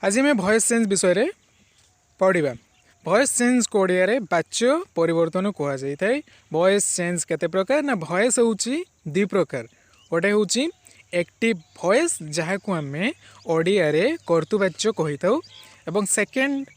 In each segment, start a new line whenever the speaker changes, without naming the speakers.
आज मैं voice change विषय रे पढ़ा। वॉइस चेंज को ओडिया रे वाच्य परिवर्तन कह जाए। वॉइस चेंज केते प्रकार ना वॉइस होउची दि प्रकार। गोटे होउची एक्टिव वॉइस जहाँ को आम ओडिया रे कर्तुवाच्य कही था, एवं सेकेंड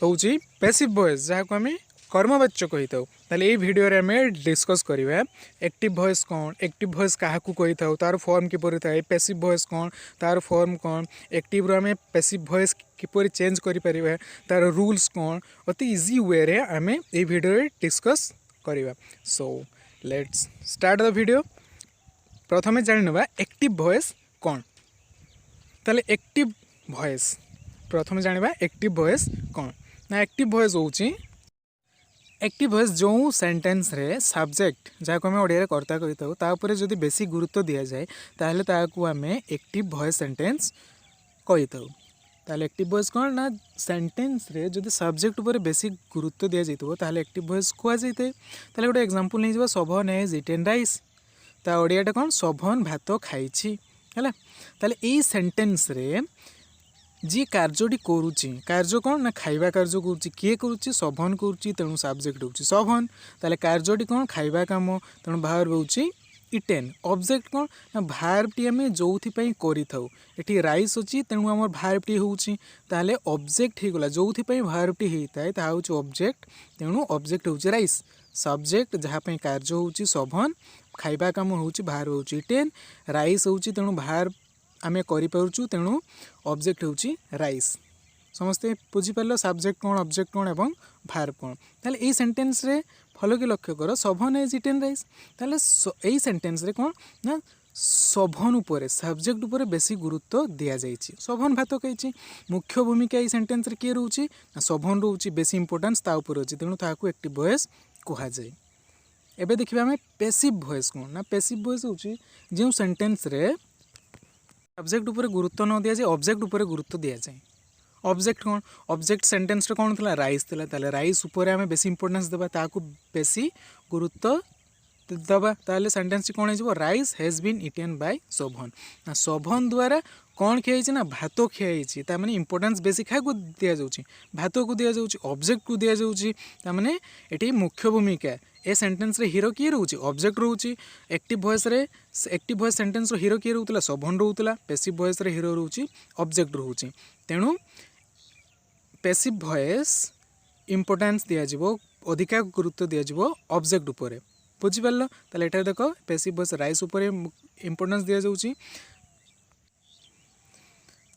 होउची पैसिव वॉइस जहाँ को आम कर्मवाच्य कही था। ताले ये वीडियो रे आम डिस्कस करवा एक्टिव वॉइस कौन, एक्टिव वॉइस क्या कही था, तार फॉर्म किपर थाए, पैसिव वॉइस कौन, तार फॉर्म कौन, एक्टिव रो आम पैसिव वॉइस किपर चेंज करें, तार रूल्स कौन, अति इजी वे रे आम ये वीडियो रे डिस्कस करवा। So let's start the video. प्रथमे जानिनेबा एक्टिव वॉइस कौन। ताले एक्टिव वॉइस प्रथमे जानिबा एक्टिव वॉइस कौन ना। एक्टिव वॉइस होउची एक्टिव वॉइस जो सेंटेंस रे सब्जेक्ट जहाँ को आम ओडिया कर्ता कही था तापर जदि बेसी गुरुत्व दि जाए ताहले ताकू आम एक्टिव वॉइस सेंटेंस कही था। ताहले एक्टिव वॉइस कौन ना सेंटेंस रे जदि सब्जेक्ट उपर बेसी गुरुत्व दि जाइए ताहले एक्टिव वॉइस कह जाए। ताहले गोटे एग्जांपल नहीं सभन हैज इटेन राइस, ता ओडियाटा कौन सभन भात खाई है। ताहले यही सेंटेंस रे जी कार्यटी करुच्ची, कार्य कौन ना खाइबा कार्य करुच्ची, किए करुच्ची सभन करुच्ची, तेणु सब्जेक्ट होउची सभन। ताले कार्यटी कौन खाइबा काम, तेणु भार्ब होउची इटेन। ऑब्जेक्ट कौन ना भार्बटी आम जो करि थाउ, एठी राइस अच्छी तेणु आम भार्बटी होउची। ताले ऑब्जेक्ट हो गला जो भार्बटी होता है ताहा होउची ऑब्जेक्ट, तेणु ऑब्जेक्ट होउची राइस। सब्जेक्ट जहाँ कार्य होउची सभन, खाइबा काम होउची भार्ब होउची इटेन, राइस होउची तेणु भार्ब आमे करिपारुचु, तेणु ऑब्जेक्ट होउची राइस। समस्ते बुझीपार सब्जेक्ट कौन, ऑब्जेक्ट कौन एवं भार्ब कौन। ताले एई सेंटेंस रे फॉलो के लक्ष्य कर सभन हैज इटेन राइस। ताले एई सेंटेंस रे कौन ना सभन उपरे सब्जेक्ट उपरे बेसी गुरुत्व दिया जाइछि। सभन भात खाइछि, मुख्य भूमिका एई सेंटेंस रे के रहउछि ना सभन रहउछि, बेसी इंपोर्टेंस ता उपरे अछि, तेणु ताहाकू एक्टिव वॉइस कहा जाय। एबे देखिबा हमें पैसिव वॉइस कौन ना। पैसिव वॉइस होउछि जे सेंटेंस रे सब्जेक्ट उपरे गुरुत्व न दिया जाए, ऑब्जेक्ट उपरे गुरुत्व दिया जाए। ऑब्जेक्ट कौन, ऑब्जेक्ट सेंटेंस रे कौन थिला राइस थिला, ताले राइस उपरे आमे बेसी इंपोर्टेंस देबा, ताकू बेसी गुरुत्व दबा, ताले सेंटेंस कौन हो rice has been eaten by Sabhan. ना सभन द्वारा कौन खिया ना भात खिया, ता माने इंपोर्टेंस बेसी क्या को दिया जाउची, भात को दिया जाउची, ऑब्जेक्ट को दिया जाउची। ता माने एटी मुख्य भूमिका ए सेंटेंस रे हीरो किए रहउची, ऑब्जेक्ट रहउची। एक्टिव वॉइस रे एक्टिव वॉइस सेंटेंस रो हीरो किए रहउतला सभन रहउतला, पैसिव वॉइस रे हीरो रहउची ऑब्जेक्ट रहउची। तेणु पैसिव वॉइस इंपोर्टेंस दिया जिवो, अधिका गुरुत्व दिया जिवो ऑब्जेक्ट उपरे। बुझी पारलो। ताले एटा देखो पैसिव वॉइस राइस उपरे इंपोर्टेंस दिया जाउची।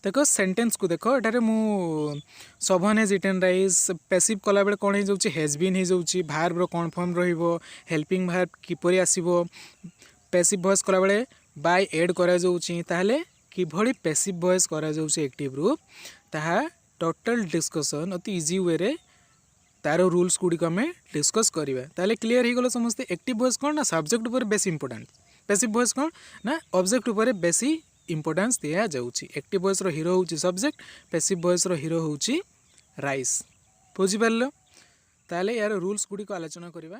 देखो सेंटेंस को देखो, एटारे मु सभन हैज इटेन राइस पैसिव कला बेले कौन हो हैज बीन हो जाउची, भार्ब रो कौन फॉर्म रहिबो, हेल्पिंग भार्ब किपरि आसीबो, पैसिव वॉइस कला बेले बाय ऐड करा जाउची। ताहले किभଳି पैसिव वॉइस करा जाउची एक्टिव रू, ताहा टोटल डिस्कशन अति इजी वे रे तार रूल्स गुड़िक आम डिस्कस करवा। ताले क्लीयर हो गला समस्ते। एक्टिव वॉइस कौन ना सब्जेक्ट उपर बेसी इंपोर्टेंस, पैसिव वॉइस कौन ना ऑब्जेक्ट उपर बेसी इंपोर्टेंस दिया जाउची। एक्टिव वॉइस रो हीरो होउची सब्जेक्ट, पैसिव वॉइस रो हीरो होउची राइस। बुझी पारलो। ताले यार रूल्स गुड़िक आलोचना करवा।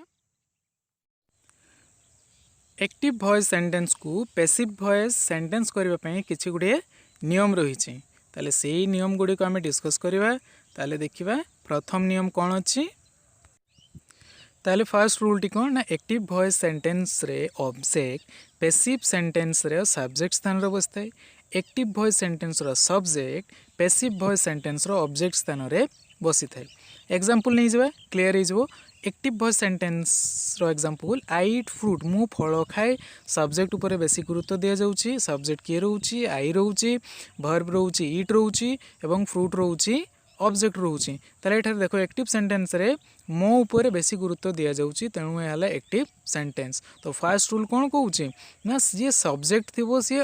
एक्टिव वॉइस सेंटेंस को पैसिव वॉइस सेंटेंस करबा पई किछि गुडे नियम रहिछि। ताले सेही नियम गुड़िक आम डिस्कस करवा। ताले देखिबा प्रथम नियम कौन अच्छी। ताले फर्स्ट रूल टी कौन ना एक्टिव वॉइस सेंटेंस रे ऑब्जेक्ट पैसिव सेंटेंस रे सब्जेक्ट स्थान रे बसता है। एक्टिव वॉइस सेंटेंस रो सब्जेक्ट पैसिव वॉइस सेंटेंस रो ऑब्जेक्ट स्थान रे बसी थाए। एग्जांपल नहीं जावा क्लियर हो जावो। एक्टिव वॉइस सेंटेंस रो एग्जांपल आई ईट फ्रूट, मु फल खाए, सब्जेक्ट उपरे बेसी गुरुत्व दिया जाउची। सब्जेक्ट किए रहउची आई रहउची, वर्ब रहउची ईट रहउची एवं फ्रूट रहउची ऑब्जेक्ट रहउची। ताले एठार देखो एक्टिव सेंटेंस रे मो उपरे बेसी गुरुत्व दिया जाउची, तेणु ए हला एक्टिव सेंटेंस। तो फर्स्ट रूल कौन कहउची ना जे सब्जेक्ट थिबो सी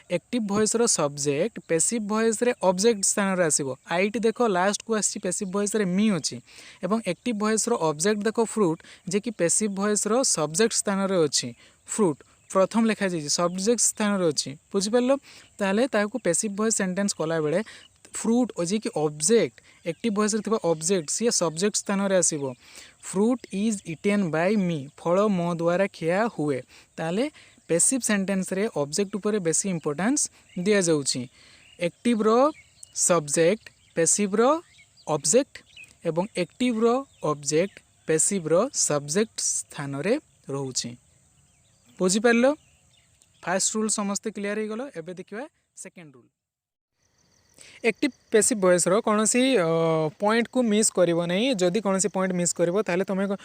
एक्टिव वॉइस रो सब्जेक्ट पैसिव वॉइस रे ऑब्जेक्ट स्थान रे आसीबो। आईटी देखो लास्ट को आसी पैसिव वॉइस रे मी अछि, एवं एक्टिव वॉइस रो ऑब्जेक्ट देखो फ्रूट, जे कि पैसिव वॉइस रो सब्जेक्ट स्थान रे अछि। फ्रूट प्रथम लिखा जाइए सब्जेक्ट स्थान रे अछि। बुझि पारलो। ताले ताको पैसिव वॉइस सेंटेंस कला बेले फ्रूट जे कि ऑब्जेक्ट एक्टिव वॉइस रे थिबा ऑब्जेक्ट सी सब्जेक्ट स्थान रे आसीबो। फ्रूट इज इटेन बाय मी, फल मो द्वारा खिया हुए। ताले पैसिव सेंटेंस रे ऑब्जेक्ट उपरे बेसी इंपोर्टेंस दिया जाउची। एक्टिव रो सब्जेक्ट पैसिव रो ऑब्जेक्ट एवं एक्टिव रो ऑब्जेक्ट पैसिव रो सब्जेक्ट स्थान रे रहउछि। बुझी पारलो? फर्स्ट रूल समस्त क्लियर हो गलो। एबे देखिबा second rule. Active passive voice रो कौन सी पॉइंट को मिस करिवो नहीं। जदि कौन सी पॉइंट मिस करिवो ताले तुम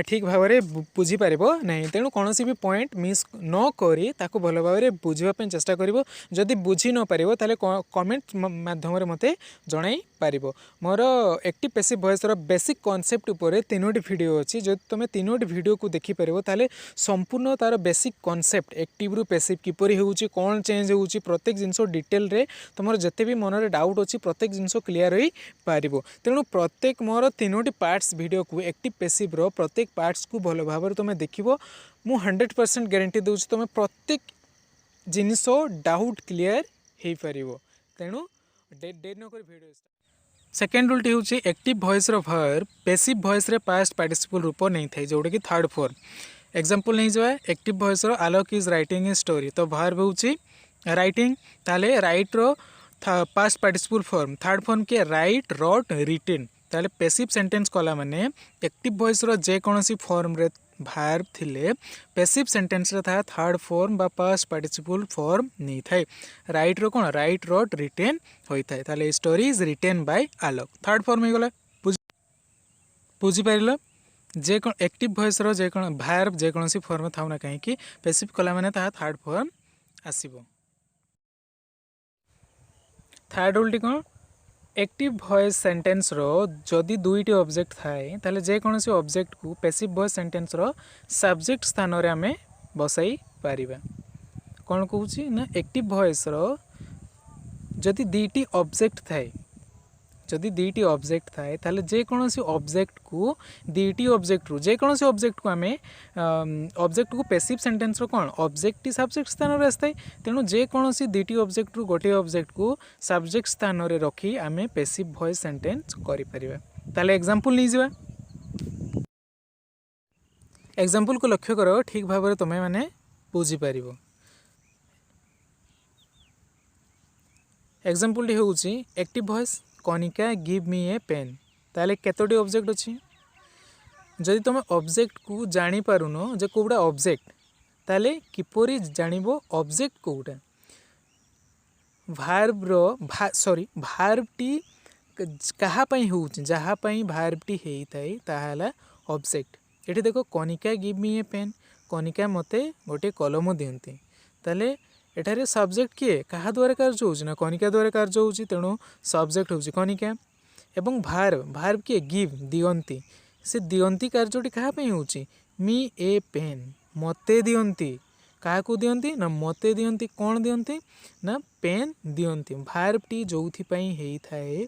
ठीक भाव में बुझी पारिबो नहीं। तेणु कौन सी भी पॉइंट मिस न करी ताको भल भाव में बुझिबा पे चेष्टा करिवो। जदि बुझी न पारिबो ताले कमेंट माध्यम रे मते जणाई पारिबो। मोर एक्टिव पैसिव वॉइस रो बेसिक कांसेप्ट ऊपर तीनोटी वीडियो अछि। जदि तुम तीनोटी वीडियो को देखि पारिबो ताले संपूर्ण तार बेसिक कांसेप्ट एक्टिव रु पैसिव किपरि होउची कोन चेंज होउची प्रत्येक जिंस डिटेल रे तुमर जते भी मन रे डाउट अच्छी प्रत्येक जिनस क्लीयर हो पार। तेणु प्रत्येक मोर तीनोटी पार्ट्स वीडियो को एक्टिव पैसिव रो प्रत्येक पार्ट्स को भल भाव में तुम देख मु 100% गारंटी दूसरी तुम प्रत्येक जिनस डाउट क्लीयर हो पार। तेणु डेर न वीडियो सेकेंड रूल हूँ एक्टिव वॉइस रो वर्ब पैसिव वॉइस रे पास्ट पार्टिसिपल रूप नहीं थाए जोटा कि थर्ड फॉर्म। एग्जांपल नहीं जाए एक्टिव वॉइस रो Alok is writing a story तो वर्ब हूँ राइटिंग ताले राइट रो past participle form third form के राइट रॉट रिटेन ताले पैसिव सेंटेंस कला माने एक्टिव वॉइस रो जे कोनोसी फॉर्म रे वर्ब थिले पैसिव सेंटेंस रे था थर्ड फॉर्म बा पास्ट पार्टिसिपल फॉर्म नहीं थाए। राइट रो कोन राइट रॉट रिटेन होई थाए ताले story is written by Alok third form हो गला। बुझी पारिलो जे कोन एक्टिव वॉइस रो जे कोन वर्ब जे कोनोसी फॉर्म थाउ ना काहे कि पैसिव कला माने ता थर्ड फॉर्म आसीबो। थर्ड रूल टी कौन एक्टिव वॉइस सेंटेंस रो जदि दुईटी ऑब्जेक्ट थाए ताले जे कोनोसी ऑब्जेक्ट को पैसिव वॉइस सेंटेंस रो सब्जेक्ट स्थान रे आमे बसाई पारिबा। कौन कहूची ना एक्टिव वॉइस रो जदि दुईटी ऑब्जेक्ट थाए जदि दुईटी ऑब्जेक्ट थाए ताले जे कोनोसी ऑब्जेक्ट को दुईटी ऑब्जेक्ट रु जे कोनोसी ऑब्जेक्ट को आमे ऑब्जेक्ट को पैसिव सेंटेंस रो कोन ऑब्जेक्ट सब्जेक्ट स्थान रे आस्ताय। तेणु जे कोनोसी दुईटी ऑब्जेक्ट रु गोटे ऑब्जेक्ट को सब्जेक्ट स्थान रे रखी आमे पैसिव वॉइस सेंटेंस करि परिबा। ताले एग्जांपल नै जिवा। एग्जांपल को लक्ष्य करो ठीक भाव में तुमे माने बुझी पारिबो। एग्जांपल टी होउची active voice Kanika give me a pen ताले केतोटी ऑब्जेक्ट अच्छी। जदि तुम ऑब्जेक्ट को जानी पारुनो जे कोउडा ऑब्जेक्ट ताले किपरि जानिबो ऑब्जेक्ट कोउडा। वर्ब रो सॉरी वर्ब टी कहा पई होउची जहा पई वर्ब टी हेई थाई ताहाला ऑब्जेक्ट। एठी देखो Kanika give me a pen Kanika मते गोटे कलम दियंती ताले एठारे सब्जेक्ट किए कहा द्वारा कार्य होउची ना कनिका द्वारा कार्य होउची। तेणु सब्जेक्ट होउची कनिका एवं वर्ब किए गिव दियंती से दियंती कार्यटी कहा पई होउची मी ए पेन मते दियंती कहा को दियंती ना मते दियंती कौन दियंती ना पेन दियंती। वर्ब टी जोथि पई हेई थाए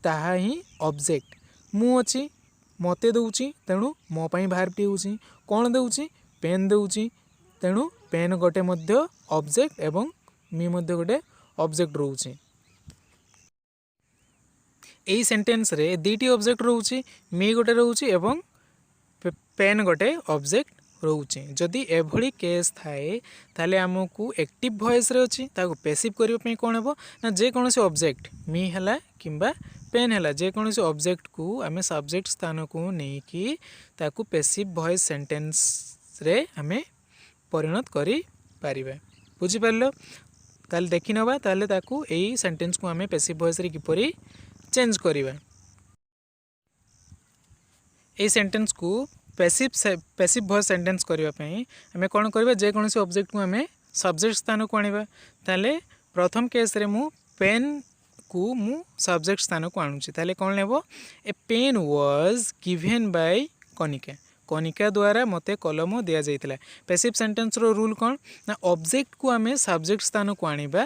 ताहा ही ऑब्जेक्ट मु अछि मते दउची तेणु मो पई वर्ब टी होउची कौन दउची पेन दउची तेणु पेन गोटे मध्य ऑब्जेक्ट एवं मी मध्य गोटे ऑब्जेक्ट रोची। एई सेंटेंस रे दीटी ऑब्जेक्ट रोची मी गोटे रोची एवं पेन गोटे ऑब्जेक्ट रोची। जदि एभली केस थाए ताले हमकु एक्टिव वॉइस रे अछि ताको पैसिव करियो पे कोन हेबो ना जे कोनोसी ऑब्जेक्ट मी हला किंबा पेन हला जे कोनोसी ऑब्जेक्ट को आमे सब्जेक्ट स्थान को नै कि ताको पैसिव वॉइस सेंटेंस रे हमें परिणत करी पारिबा। बुझी पारलो ताले देखि नबा ताले ताकू एई सेंटेंस को हमें पैसिव वॉइस रे किपरि चेंज करिबा। एई सेंटेंस को पैसिव वॉइस सेंटेंस करिबा पई हमें कोन करिबा जे कोनोसी ऑब्जेक्ट को हमें सब्जेक्ट स्थान को आनिबा। ताले प्रथम केस रे मु पेन को मु सब्जेक्ट स्थान को आनुची ताले कोन लेबो a pen was given by Kanika Kanika द्वारा मते कलम दिया जाइतिला। पैसिव सेंटेंस रो रूल कौन ना ऑब्जेक्ट को आमे सब्जेक्ट स्थान को आनिबा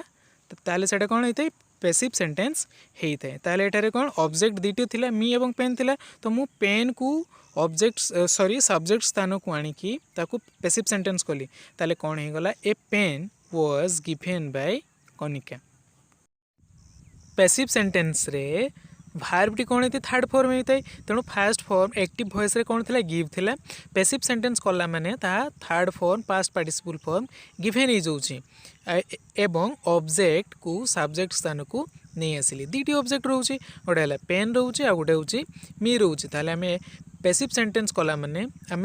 ताले सेटा कौन होइते पैसिव सेंटेंस हेइते। ताले एटारे कौन ऑब्जेक्ट दीटी थिला मी एवं पेन थिला तो मु पेन को ऑब्जेक्ट सॉरी सब्जेक्ट स्थान को आनी की ताको पैसिव सेंटेंस कली ताले कौन हे गला a pen was given by Kanika. Passive sentence रे भार्बटी कौन होती थर्ड फॉर्म होता है तेणु फास्ट फॉर्म एक्टिव वॉइस रे कौन थिला गिव थिला पैसिव सेंटेंस कला माने ताहा third form past participle form given हो जाउची एवं ऑब्जेक्ट को सब्जेक्ट स्थान को नहीं आसिली दीटी ऑब्जेक्ट रोचे गोटे है पेन रोचे आ गोटे हूँ मी रोचे ताहले आम पैसिव सेंटेंस कला माने आम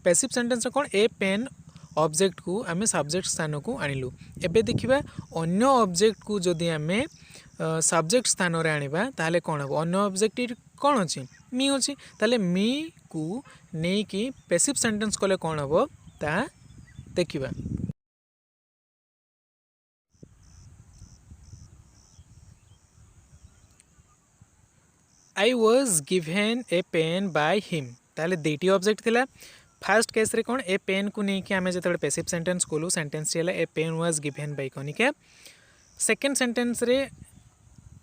पैसिव सेंटेंस कौन ए पेन ऑब्जेक्ट को आम सब्जेक्ट स्थान को आणिलु एबे देखिबा अन्य ऑब्जेक्ट को जदि आम सब्जेक्ट स्थान रे आनिबा ताहले कौन हम अन्य ऑब्जेक्ट कौन अच्छी मी अच्छी ताहले मी को नहीं कि पैसिव सेंटेंस कले कौन हम ता देखिबा I was given a pen by him ताहले दुईटी ऑब्जेक्ट थिला फास्ट केस रे कौन ए पेन को नहीं कि आम जो पैसिव सेंटेंस कलु sentence a pen was given by Kanika second sentence रे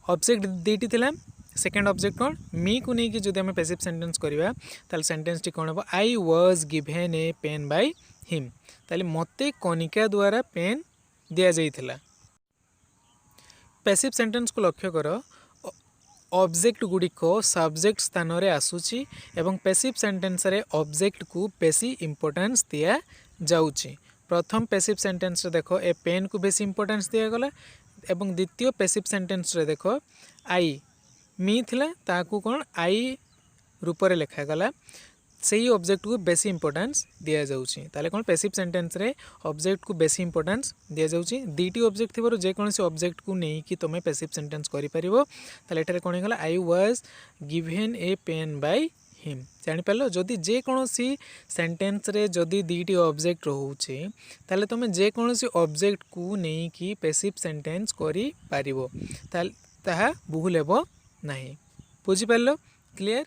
ऑब्जेक्ट दुईटी थिला सेकेंड ऑब्जेक्ट कौन मी को नहीं कि जो आम पैसिव सेंटेंस करवा ताल सेंटेंस टी कौन हम I was given a pen by him ताले मते कनिका द्वारा पेन दिया जाइथिला पैसिव सेंटेंस को लक्ष्य कर ऑब्जेक्ट गुड़िक सब्जेक्ट स्थान रे आसुची एवं पैसिव सेंटेंस रे ऑब्जेक्ट को बेसी इंपोर्टेंस दिया जाउची प्रथम पैसिव सेंटेंस रे देखो ए पेन को बेसी इंपोर्टेंस दिया गला एवं द्वितीय पैसिव सेंटेंस रे देखो आई मी थिला ताकू कौन आई रूप रे लिखा गला सही ऑब्जेक्ट को बेसी इंपोर्टेंस दिया जाउची ताले कौन पैसिव सेंटेंस रे ऑब्जेक्ट को बेसी इंपोर्टेंस दिया जाउची दीटी ऑब्जेक्ट थिबारो जे कोनसी ऑब्जेक्ट को नहीं कि तुम पैसिव सेंटेंस करि परिबो ताले एठारे कोन गला I was given a pen by him जानि पालो जदि जे कोनसी सेंटेंस रे जदि दीटी ऑब्जेक्ट रहउची ताले तुम जे कोनसी ऑब्जेक्ट को नहीं कि पैसिव सेंटेंस करि परिबो ताहा भूल हेबो नाही बुझि पालो क्लियर।